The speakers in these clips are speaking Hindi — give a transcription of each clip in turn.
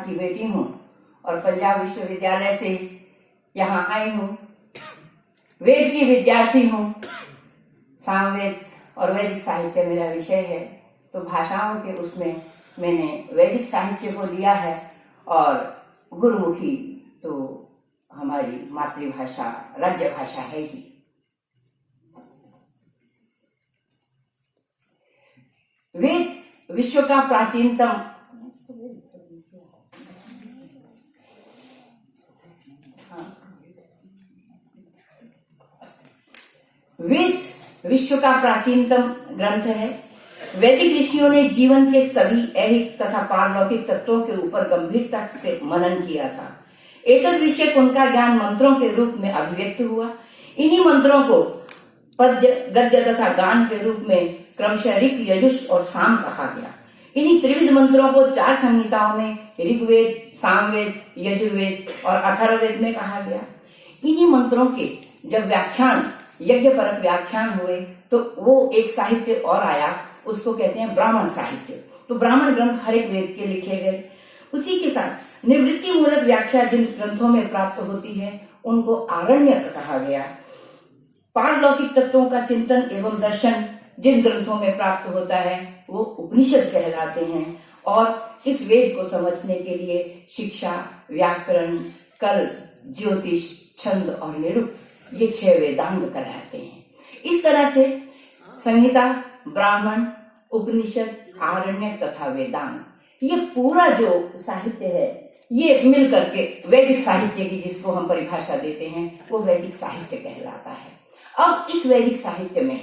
की बेटी हूँ और पंजाब विश्वविद्यालय से यहाँ आई हूँ। वेद की विद्यार्थी हूँ। सामवेद और वैदिक साहित्य मेरा विषय है, तो भाषाओं के उसमें मैंने वैदिक साहित्य को दिया है और गुरुमुखी तो हमारी मातृभाषा राज्य भाषा है ही। वेद विश्व का प्राचीनतम वेद विश्व का प्राचीनतम ग्रंथ है। वैदिक ऋषियों ने जीवन के सभी ऐहिक तथा पारलौकिक तत्वों के ऊपर गंभीरता से मनन किया था। एतद विषय उनका ज्ञान मंत्रों के रूप में अभिव्यक्त हुआ। इन्हीं मंत्रों को पद्य, गद्य तथा गान के रूप में क्रमशः ऋक, यजुष और साम कहा गया। इन्हीं त्रिविध मंत्रों को 4 संहिताओं में ऋग्वेद, सामवेद, यजुर्वेद और अथर्ववेद में कहा गया। इन्हीं मंत्रों के जब व्याख्यान, यज्ञ परक व्याख्यान हुए तो वो एक साहित्य और आया, उसको कहते हैं ब्राह्मण साहित्य। तो ब्राह्मण ग्रंथ हर एक वेद के लिखे गए। उसी के साथ निवृत्ति मूलक व्याख्या जिन ग्रंथों में प्राप्त होती है उनको आरण्यक कहा गया। पारलौकिक तत्वों का चिंतन एवं दर्शन जिन ग्रंथों में प्राप्त होता है वो उपनिषद कहलाते हैं। और इस वेद को समझने के लिए शिक्षा, व्याकरण, कल्प, ज्योतिष, छंद और निरुक्त ये 6 वेदांग कहलाते हैं। इस तरह से संहिता, ब्राह्मण, उपनिषद, आरण्यक तथा वेदांग ये पूरा जो साहित्य है ये मिल करके वैदिक साहित्य की जिसको हम परिभाषा देते हैं वो वैदिक साहित्य कहलाता है। अब इस वैदिक साहित्य में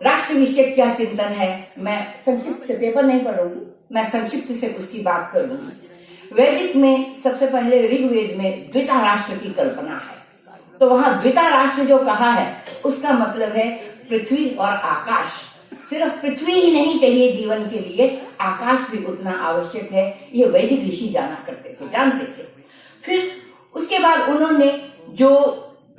राष्ट्र विषय क्या चिंतन है, मैं संक्षिप्त से, पेपर नहीं पढ़ूंगी, मैं संक्षिप्त से उसकी बात करूंगी। वैदिक में सबसे पहले ऋग्वेद में द्विता राष्ट्र की कल्पना है। तो वहां द्विता राष्ट्र जो कहा है उसका मतलब है पृथ्वी और आकाश। सिर्फ पृथ्वी ही नहीं चाहिए जीवन के लिए, आकाश भी उतना आवश्यक है। ये वैदिक ऋषि जाना करते थे, जानते थे। फिर उसके बाद उन्होंने जो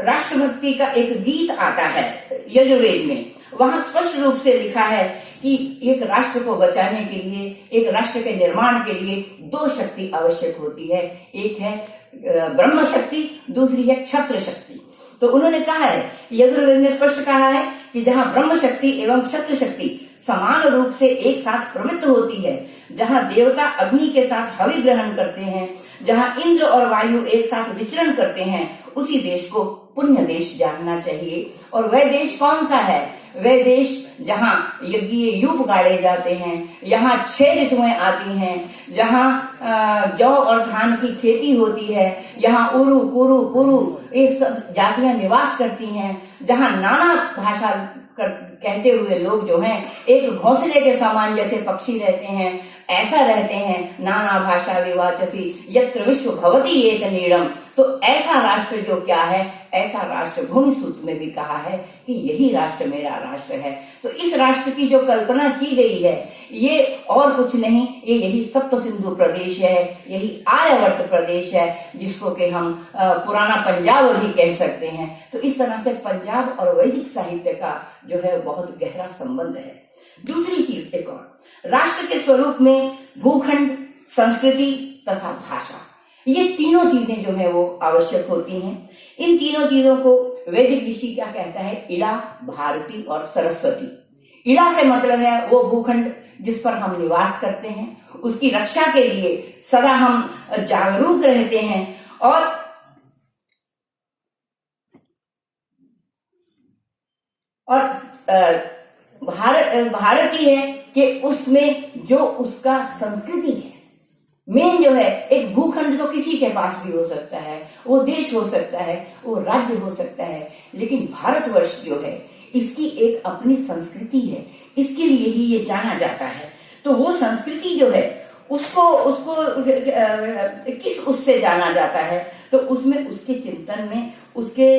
राष्ट्रभक्ति का एक गीत आता है यजुर्वेद में, वहां स्पष्ट रूप से लिखा है कि एक राष्ट्र को बचाने के लिए, एक राष्ट्र के निर्माण के लिए 2 शक्ति आवश्यक होती है। एक है ब्रह्म शक्ति, दूसरी है क्षत्र शक्ति। तो उन्होंने कहा है, यजुर्वेद ने स्पष्ट कहा है कि जहाँ ब्रह्म शक्ति एवं क्षत्र शक्ति समान रूप से एक साथ प्रवृत्त होती है, जहाँ देवता अग्नि के साथ हवि ग्रहण करते हैं, जहाँ इंद्र और वायु एक साथ विचरण करते हैं, उसी देश को पुण्य देश जानना चाहिए। और वह देश कौन सा है? वह देश जहाँ यज्ञीय यूप गाड़े जाते हैं, यहाँ 6 ऋतुएं आती हैं, जहाँ जौ और धान की खेती होती है, यहाँ उरु, कुरु, पुरु ये सब जातियां निवास करती हैं, जहाँ नाना भाषा कहते हुए लोग जो हैं एक घोंसले के समान जैसे पक्षी रहते हैं, ऐसा रहते हैं। नाना भाषा विवाचसी यत्र विश्व भवति एक नीड़म। तो ऐसा राष्ट्र जो क्या है, ऐसा राष्ट्र भूमि सूत्र में भी कहा है कि यही राष्ट्र मेरा राष्ट्र है। तो इस राष्ट्र की जो कल्पना की गई है ये और कुछ नहीं, ये यही सप्त सिंधु प्रदेश है, यही आर्यवर्त प्रदेश है, जिसको कि हम पुराना पंजाब भी कह सकते हैं। तो इस तरह से पंजाब और वैदिक साहित्य का जो है बहुत गहरा संबंध है। दूसरी चीज एक और, राष्ट्र के स्वरूप में भूखंड, संस्कृति तथा भाषा, ये तीनों चीजें जो है वो आवश्यक होती हैं। इन तीनों चीजों को वैदिक ऋषि क्या कहता है? इड़ा, भारती और सरस्वती। इड़ा से मतलब है वो भूखंड जिस पर हम निवास करते हैं, उसकी रक्षा के लिए सदा हम जागरूक रहते हैं। और भारती है कि उसमें जो उसका संस्कृति है, मेन जो है, एक भूखंड तो किसी के पास भी हो सकता है, वो देश हो सकता है, वो राज्य हो सकता है, लेकिन भारतवर्ष जो है इसकी एक अपनी संस्कृति है, इसके लिए ही ये जाना जाता है। तो वो संस्कृति जो है उसको किस उससे जाना जाता है? तो उसमें उसके चिंतन में, उसके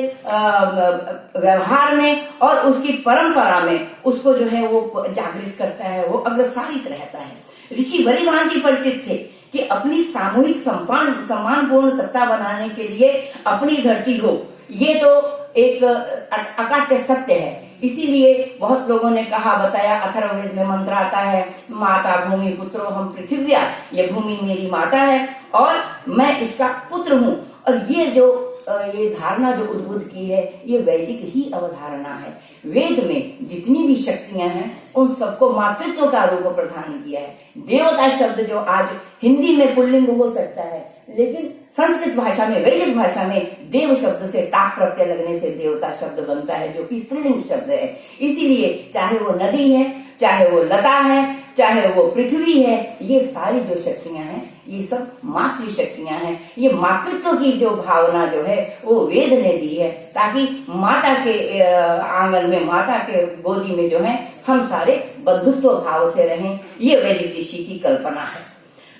व्यवहार में और उसकी परंपरा में उसको जो है वो जागृत करता है, वो अग्रसारित रहता है। ऋषि भली भांति परिचित थे कि अपनी सामूहिक सम्मानपूर्ण सत्ता बनाने के लिए अपनी धरती हो, ये तो एक अकाट्य सत्य है। इसीलिए बहुत लोगों ने कहा बताया, अथर्ववेद में मंत्र आता है, माता भूमि पुत्रो हम पृथिव्या, ये भूमि मेरी माता है और मैं इसका पुत्र हूँ। और ये धारणा जो उद्भुत की है, ये वैदिक ही अवधारणा है। वेद में जितनी भी शक्तियां हैं उन सबको मातृत्व का रूप प्रदान किया है। देवता शब्द जो आज हिंदी में पुल्लिंग हो सकता है, लेकिन संस्कृत भाषा में, वैदिक भाषा में देव शब्द से टाक प्रत्यय लगने से देवता शब्द बनता है, जो कि स्त्रीलिंग शब्द है। इसीलिए चाहे वो नदी है, चाहे वो लता है, चाहे वो पृथ्वी है, ये सारी जो शक्तियां हैं ये सब मातृ शक्तियां हैं। ये मातृत्व की जो भावना जो है वो वेद ने दी है, ताकि माता के आंगन में, माता के गोदी में जो है हम सारे बंधुत्व भाव से रहें। ये वैदिक ऋषि की कल्पना है।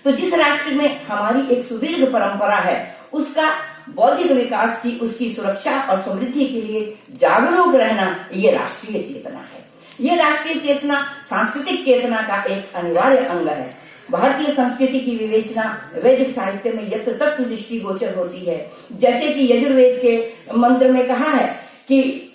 तो जिस राष्ट्र में हमारी एक सुदीर्घ परंपरा है, उसका बौद्धिक विकास की, उसकी सुरक्षा और समृद्धि के लिए जागरूक रहना, ये राष्ट्रीय चेतना है। ये राष्ट्रीय चेतना सांस्कृतिक चेतना का एक अनिवार्य अंग है। भारतीय संस्कृति की विवेचना वैदिक साहित्य में यत्र तत्र दृष्टिगोचर होती है। जैसे कि यजुर्वेद के मंत्र में कहा है कि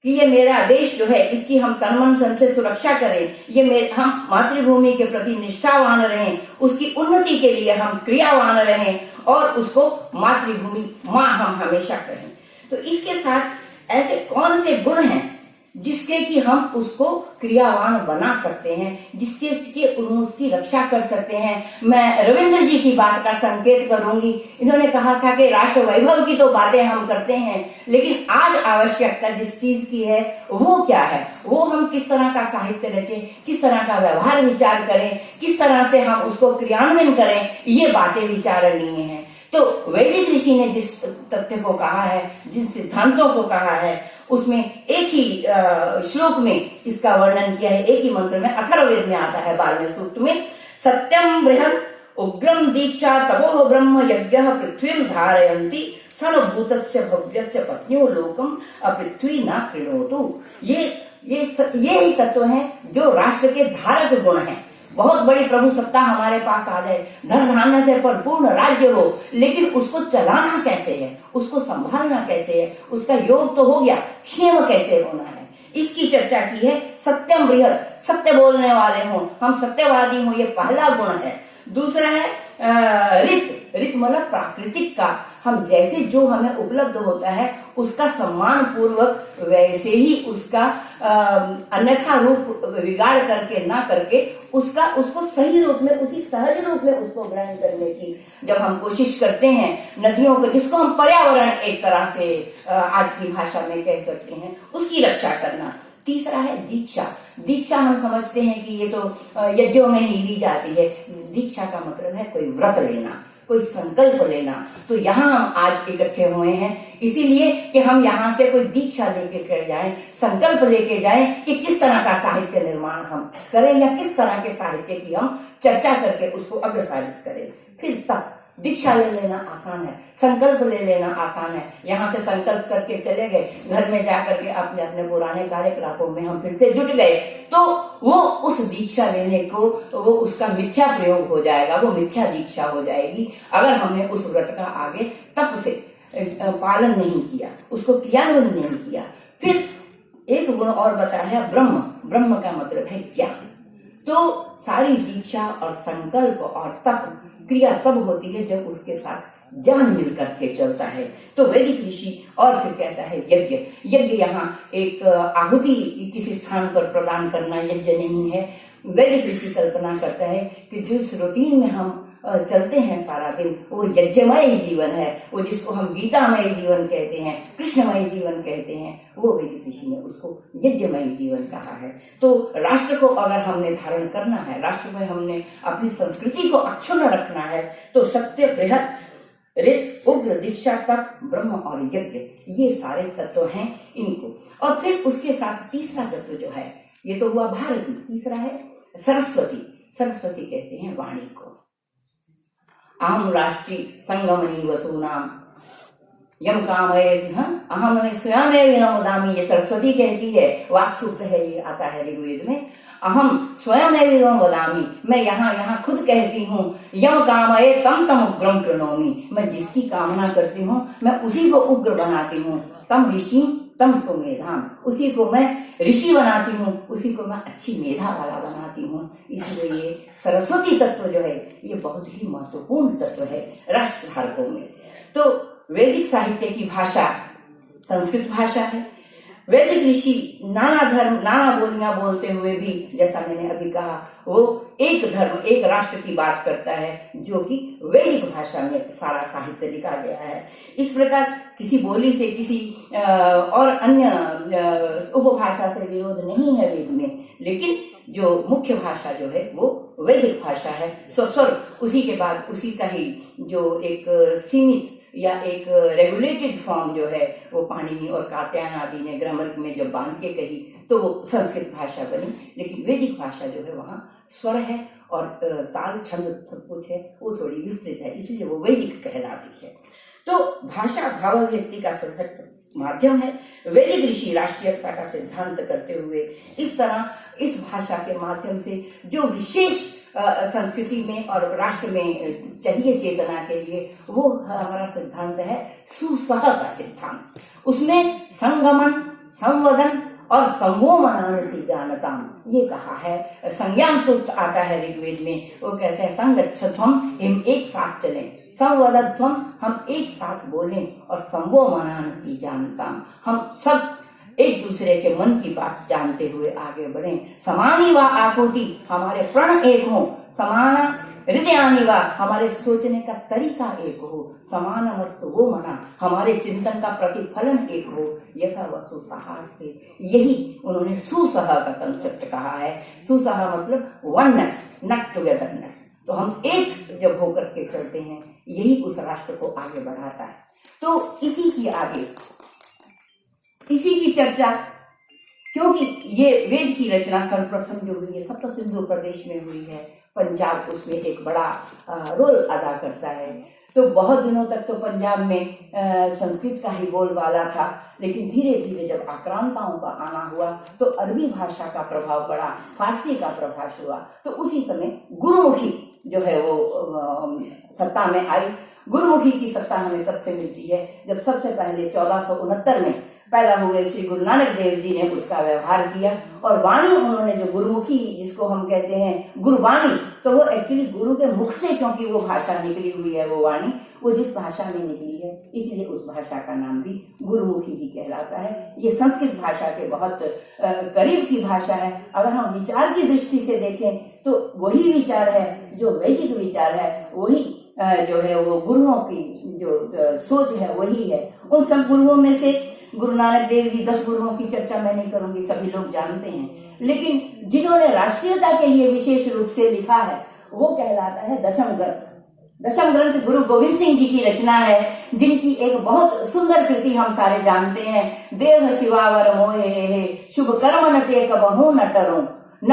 ये मेरा देश जो है, इसकी हम तन मन धन से सुरक्षा करें, हम मातृभूमि के प्रति निष्ठावान रहें, उसकी उन्नति के लिए हम क्रियावान रहें और उसको मातृभूमि माँ हम हमेशा कहें। तो इसके साथ ऐसे कौन से गुण हैं जिसके कि हम उसको क्रियावान बना सकते हैं, जिसके उसकी रक्षा कर सकते हैं। मैं रविंद्र जी की बात का संकेत करूंगी। इन्होंने कहा था कि राष्ट्र वैभव की तो बातें हम करते हैं, लेकिन आज आवश्यकता जिस चीज की है वो क्या है, वो हम किस तरह का साहित्य रचें, किस तरह का व्यवहार विचार करें, किस तरह से हम उसको क्रियान्वयन करें, ये बातें विचारणीय हैं। तो वैदिक ऋषि ने जिस तथ्य को कहा है, जिन सिद्धांतों को कहा है, उसमें एक ही श्लोक में इसका वर्णन किया है, एक ही मंत्र में, अथर्ववेद में आता है 12वें सूक्त में, सत्यम बृहद उग्रम दीक्षा तपोह ब्रह्म यज्ञ पृथ्वीं धारयन्ति सर्वभूतस्य भव्यस्य पत्न्यो लोकम अपृथ्वी न कृणोतु। ये ही तत्व हैं जो राष्ट्र के धारक गुण हैं। बहुत बड़ी प्रभु सत्ता हमारे पास आ जाए, धन धान्य से परिपूर्ण राज्य हो, लेकिन उसको चलाना कैसे है, उसको संभालना कैसे है, उसका योग तो हो गया, क्षेम कैसे होना है, इसकी चर्चा की है। सत्यम बृहद, सत्य बोलने वाले हों, हम सत्यवादी हों, ये पहला गुण है। दूसरा है ऋत मतलब प्राकृतिक का, हम जैसे जो हमें उपलब्ध होता है उसका सम्मान पूर्वक, वैसे ही उसका अन्यथा रूप बिगाड़ करके ना करके उसको सही रूप में, उसी सहज रूप में उसको ग्रहण करने की जब हम कोशिश करते हैं, नदियों को, जिसको हम पर्यावरण एक तरह से आज की भाषा में कह सकते हैं, उसकी रक्षा करना। तीसरा है दीक्षा। दीक्षा हम समझते हैं कि ये तो यज्ञों में ही ली जाती है। दीक्षा का मतलब है कोई व्रत लेना, कोई संकल्प लेना। तो यहाँ हम आज इकट्ठे हुए हैं इसीलिए कि हम यहाँ से कोई दीक्षा लेके कर जाएं, संकल्प लेके जाएं कि किस तरह का साहित्य निर्माण हम करें या किस तरह के साहित्य की हम चर्चा करके उसको अग्रसारित करें। फिर तब दीक्षा ले लेना आसान है, संकल्प ले लेना आसान है। यहाँ से संकल्प करके चले गए, घर में जाकर के अपने अपने पुराने कार्यकलापों में हम फिर से जुट गए, तो वो उस दीक्षा लेने को वो उसका मिथ्या प्रयोग हो जाएगा, वो मिथ्या दीक्षा हो जाएगी अगर हमने उस व्रत का आगे तप से पालन नहीं किया, उसको क्रियान्वयन नहीं किया। फिर एक गुण और बताया ब्रह्म। ब्रह्म का मतलब है ज्ञान। तो सारी दीक्षा और संकल्प और तप क्रिया तब होती है जब उसके साथ ज्ञान मिल करके चलता है। तो वैदिक ऋषि और फिर कहता है यज्ञ। यज्ञ यहाँ एक आहुति किसी स्थान पर प्रदान करना यज्ञ नहीं है। वैदिक ऋषि कल्पना करता है कि जिस रूटीन में हम चलते हैं सारा दिन, वो यज्ञमय जीवन है, वो जिसको हम गीतामय जीवन कहते हैं, कृष्णमय जीवन कहते हैं, वो वैदिक ऋषि ने उसको यज्ञमय जीवन कहा है। तो राष्ट्र को अगर हमने धारण करना है, राष्ट्र में हमने अपनी संस्कृति को अक्षुण्ण रखना है, तो सत्य, बृहद, ऋत, उग्र, दीक्षा, तप, ब्रह्म और यज्ञ, ये सारे तत्व हैं इनको। और फिर उसके साथ तीसरा तत्व जो है, ये तो हुआ भारती, तीसरा है सरस्वती। सरस्वती कहते हैं वाणी को। अहम राष्ट्री संगमनी वसूनाम यम कामये अहम स्वयं विनोदामी, ये सरस्वती कहती है। वाक सूक्त है, ये आता है ऋग्वेद में। अहम स्वयमेव वदामि, मैं यहाँ खुद कहती हूँ, यम कामये तम तम उग्रम कृणोमि, मैं जिसकी कामना करती हूँ मैं उसी को उग्र बनाती हूँ। तम ऋषि तम सुमेधाम, उसी को मैं ऋषि बनाती हूँ, उसी को मैं अच्छी मेधा वाला बनाती हूँ। इसलिए ये सरस्वती तत्व जो है ये बहुत ही महत्वपूर्ण तत्व है राष्ट्र धारकों में। तो वैदिक साहित्य की भाषा संस्कृत भाषा है। वैदिक ऋषि नाना धर्म नाना बोलियां बोलते हुए भी, जैसा मैंने अभी कहा, वो एक धर्म एक राष्ट्र की बात करता है, जो कि वैदिक भाषा में सारा साहित्य लिखा गया है। इस प्रकार किसी बोली से किसी और अन्य उपभाषा से विरोध नहीं है वेद में, लेकिन जो मुख्य भाषा जो है वो वैदिक भाषा है। स्वस्वर उसी के बाद उसी का ही जो एक सीमित या एक रेगुलेटेड फॉर्म जो है वो पाणिनि और कात्यायन आदि ने ग्रामर में जब बांध के कही तो वो संस्कृत भाषा बनी। लेकिन वैदिक भाषा जो है वहाँ स्वर है और ताल छंद सब कुछ है, वो थोड़ी विस्तृत है, इसलिए वो वैदिक कहलाती है। तो भाषा भावाभिव्यक्ति का सशक्त माध्यम है। वैदिक ऋषि राष्ट्रीयता का सिद्धांत करते हुए इस तरह इस भाषा के माध्यम से जो विशेष संस्कृति में और राष्ट्र में चाहिए चेतना के लिए, वो हमारा सिद्धांत है सुसह का सिद्धांत। उसमें संगमन, संवदन और संवोमनांसि जानताम ये कहा है। संज्ञान सूत्र आता है ऋग्वेद में, वो कहते हैं संगच्छध्वम, हम एक साथ चलें, संवदध्वम हम एक साथ बोलें, और संवोमनांसि जानताम हम सब एक दूसरे के मन की बात जानते हुए आगे बढ़ें। समानी व आकुति हमारे प्रण एक हो, समाना हृदयानि वा हमारे सोचने का तरीका एक हो, समान वस्तु वो मना हमारे चिंतन का प्रतिफलन एक हो, यथा वसु सहा से यही उन्होंने सुसह का कंसेप्ट कहा है। सुसह मतलब वननेस, नॉट टुगेदरनेस। तो हम एक जब होकर के चलते हैं, यही उस राष्ट्र को आगे बढ़ाता है। तो इसी की चर्चा, क्योंकि ये वेद की रचना सर्वप्रथम जो हुई है सप्त सिंधु प्रदेश में हुई है, पंजाब उसमें एक बड़ा रोल अदा करता है। तो बहुत दिनों तक तो पंजाब में संस्कृत का ही बोलबाला था, लेकिन धीरे धीरे जब आक्रांताओं का आना हुआ तो अरबी भाषा का प्रभाव पड़ा, फारसी का प्रभाव हुआ। तो उसी समय गुरुमुखी जो है वो सत्ता में आई। गुरुमुखी की सत्ता हमें कब से मिलती है? जब सबसे पहले 1469 में पैदा हुए श्री गुरु नानक देव जी ने उसका व्यवहार किया, और वाणी उन्होंने जो गुरुमुखी जिसको हम कहते हैं गुरुवाणी, तो वो एक्चुअली गुरु के मुख से, क्योंकि वो भाषा निकली हुई है, वो वाणी वो जिस भाषा में निकली है, इसीलिए उस भाषा का नाम भी गुरुमुखी ही कहलाता है। ये संस्कृत भाषा के बहुत करीब की भाषा है। अगर हम विचार की दृष्टि से देखें तो वही विचार है जो वैदिक विचार है, वही जो है वो गुरुओं की जो सोच है वही है। उन सब गुरुओं में से गुरु नानक देव जी 10 गुरुओं की चर्चा मैं नहीं करूंगी, सभी लोग जानते हैं, लेकिन जिन्होंने राष्ट्रीयता के लिए विशेष रूप से लिखा है वो कहलाता है दशम ग्रंथ। दशम ग्रंथ गुरु गोविंद सिंह जी की रचना है, जिनकी एक बहुत सुंदर कृति हम सारे जानते हैं, देव शिवावर मोहे शुभ कर्म न ते कबहू न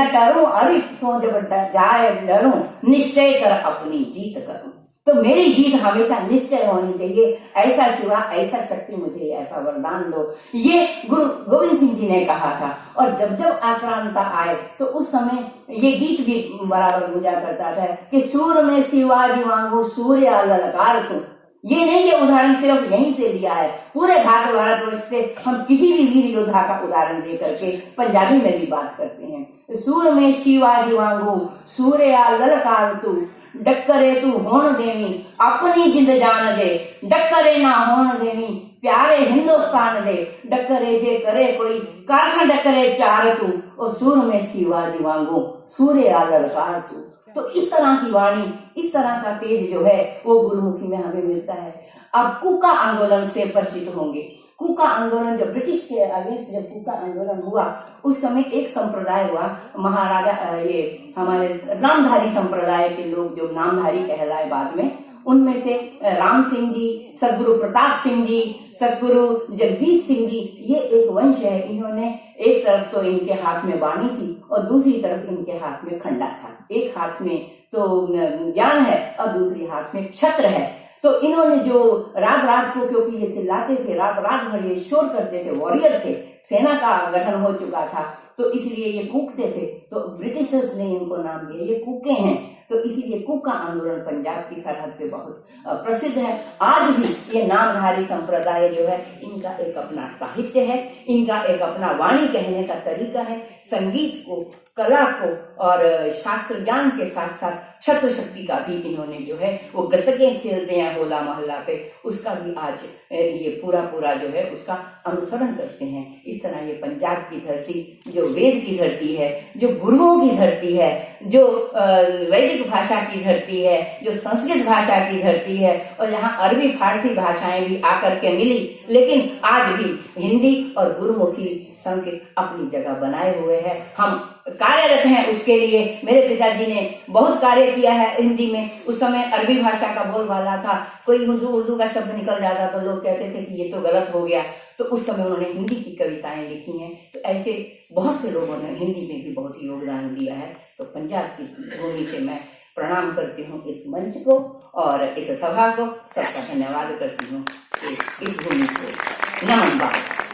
टरूं अरिट सो जब जाए डरूं निश्चय कर अपनी जीत करूं। तो मेरी जीत हमेशा निश्चय होनी चाहिए, ऐसा शिवा ऐसा शक्ति मुझे ऐसा वरदान दो, ये गुरु गोविंद सिंह जी ने कहा था। और जब जब आक्रांता आए तो उस समय ये गीत भी बराबर गुजा करता था कि सूर में शिवाजी वांगू सूर्य ललकार तू। ये नहीं कि उदाहरण सिर्फ यहीं से दिया है, पूरे भारतवर्ष से हम किसी भी वीर योद्धा का उदाहरण दे करके पंजाबी में भी बात करते हैं। सूर में शिवाजी वांगू सूर्य ललकार तू, डक्करे तू होण देवी अपनी जिंद जान दे, डक्करे ना होण देवी प्यारे हिंदुस्तान दे, डक्करे जे करे कोई कारण डक्करे चार तू, और सूर में शिवाजी वांगू सूर्य ललकार तू। तो इस तरह की वाणी, इस तरह का तेज जो है वो गुरुमुखी में हमें मिलता है। अब कूका आंदोलन से परिचित होंगे। कूका आंदोलन जब ब्रिटिश के अगेंस्ट जब कूका आंदोलन हुआ, उस समय एक संप्रदाय हुआ, महाराजा ये हमारे नामधारी संप्रदाय के लोग जो नामधारी कहलाए बाद में, उनमें से राम सिंह जी, सतगुरु प्रताप सिंह जी, सतगुरु जगजीत सिंह जी, ये एक वंश है। इन्होंने एक तरफ तो इनके हाथ में वाणी थी और दूसरी तरफ इनके हाथ में खंडा था। एक हाथ में तो ज्ञान है और दूसरी हाथ में छत्र है। तो इन्होंने जो रात रात को, क्योंकि ये चिल्लाते थे, रात रात भर ये शोर करते थे, वॉरियर थे, सेना का गठन हो चुका था, तो इसलिए ये कूकते थे, तो ब्रिटिशर्स ने इनको नाम दिया, ये कूके हैं। तो इसीलिए कूक का आंदोलन पंजाब की सरहद पे बहुत प्रसिद्ध है। आज भी ये नामधारी संप्रदाय जो है, इनका एक अपना साहित्य है, इनका एक अपना वाणी कहने का तरीका है। संगीत को, कला को और शास्त्र ज्ञान के साथ साथ छत्र शक्ति का भी इन्होंने जो है वो गतकें खेलते हैं होला मोहल्ला पे, उसका भी आज ये पूरा जो है उसका अनुसरण करते हैं। इस तरह ये पंजाब की धरती जो वेद की धरती है, जो गुरुओं की धरती है, जो वैदिक भाषा की धरती है, जो संस्कृत भाषा की धरती है, और यहाँ अरबी फारसी भाषाएं भी आकर के मिली, लेकिन आज भी हिंदी और गुरुमुखी संस्कृत अपनी जगह बनाए हुए है। हम कार्यरत हैं उसके लिए। मेरे पिताजी ने बहुत कार्य किया है हिंदी में। उस समय अरबी भाषा का बोलबाला था, कोई उर्दू का शब्द निकल जाता तो लोग कहते थे कि ये तो गलत हो गया, तो उस समय उन्होंने हिंदी की कविताएं लिखी हैं। तो ऐसे बहुत से लोगों ने हिंदी में भी बहुत योगदान दिया है। तो पंजाब की भूमि से मैं प्रणाम करती हूँ इस मंच को और इस सभा को, सबका धन्यवाद करती हूँ। इस भूमि को नमन।